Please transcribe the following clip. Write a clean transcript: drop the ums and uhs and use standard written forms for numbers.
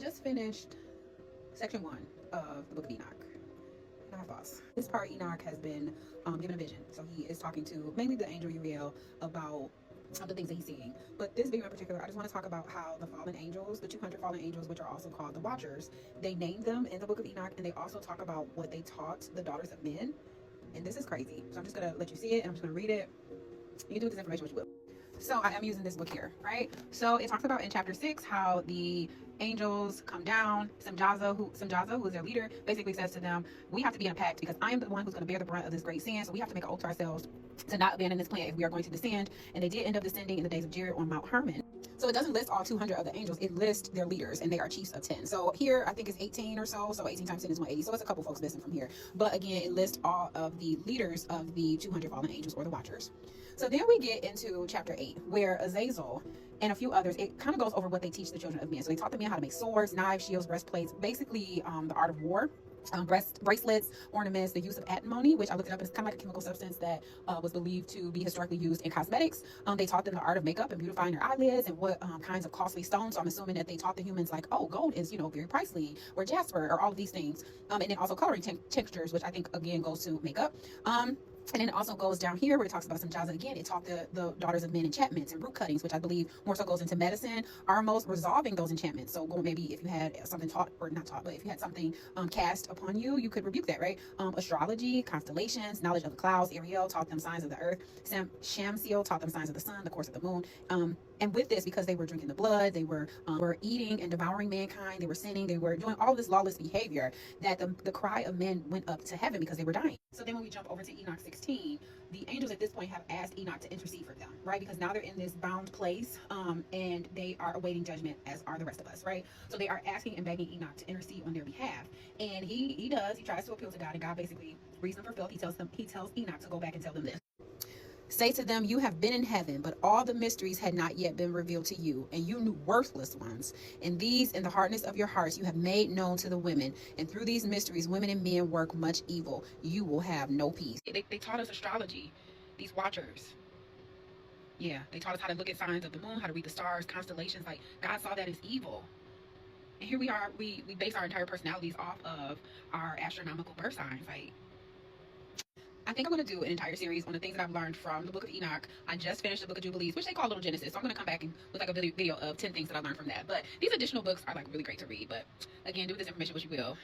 just finished section 1 of the book of Enoch. And I have thoughts. This part, Enoch has been given a vision. So he is talking to mainly the angel Uriel about the things that he's seeing. But this video in particular, I just want to talk about how the fallen angels, the 200 fallen angels, which are also called the Watchers, they named them in the book of Enoch, and they also talk about what they taught the daughters of men. And this is crazy. So I'm just going to let you see it, and I'm just going to read it. You can do with this information what you will. So I am using this book here, right? So it talks about in chapter 6 how the angels come down. Samjaza, who is their leader, basically says to them, we have to be in a pact because I am the one who's going to bear the brunt of this great sin. So we have to make an oath to ourselves to not abandon this plan if we are going to descend. And they did end up descending in the days of Jared on Mount Hermon. So it doesn't list all 200 of the angels. It lists their leaders, and they are chiefs of 10. So here, I think it's 18 or so. So 18 times 10 is 180. So it's a couple folks missing from here. But again, it lists all of the leaders of the 200 fallen angels, or the Watchers. So then we get into chapter 8, where Azazel and a few others, it kind of goes over what they teach the children of men. So they taught the men how to make swords, knives, shields, breastplates, basically the art of war. Bracelets, ornaments, the use of antimony, which I looked it up, and it's kind of like a chemical substance that was believed to be historically used in cosmetics. They taught them the art of makeup and beautifying their eyelids and what kinds of costly stones. So I'm assuming that they taught the humans like, oh, gold is, very pricely, or jasper, or all of these things. And then also coloring textures, which I think again goes to makeup. And then it also goes down here where it talks about Samjaza again. It taught the daughters of men enchantments and root cuttings, which I believe more so goes into medicine, almost resolving those enchantments. So maybe if you had something taught, or not taught, but if you had something cast upon you, you could rebuke that, right? Astrology, constellations, knowledge of the clouds. Ariel taught them signs of the earth. Shamsiel taught them signs of the sun, the course of the moon. And with this, because they were drinking the blood, they were eating and devouring mankind, they were sinning, they were doing all this lawless behavior, that the cry of men went up to heaven because they were dying. So then when we jump over to Enoch 16, the angels at this point have asked Enoch to intercede for them, right? Because now they're in this bound place, and they are awaiting judgment, as are the rest of us, right? So they are asking and begging Enoch to intercede on their behalf. And he tries to appeal to God, and God basically reason for filth. He tells Enoch to go back and tell them this. Say to them, you have been in heaven, but all the mysteries had not yet been revealed to you, and you knew worthless ones. And these, in the hardness of your hearts, you have made known to the women. And through these mysteries, women and men work much evil. You will have no peace. They taught us astrology, these Watchers. Yeah, they taught us how to look at signs of the moon, how to read the stars, constellations. Like, God saw that as evil. And here we are, we base our entire personalities off of our astronomical birth signs. Like, I think I'm going to do an entire series on the things that I've learned from the book of Enoch. I just finished the book of Jubilees, which they call Little Genesis. So I'm going to come back and with like a video of 10 things that I learned from that. But these additional books are like really great to read. But again, do with this information what you will.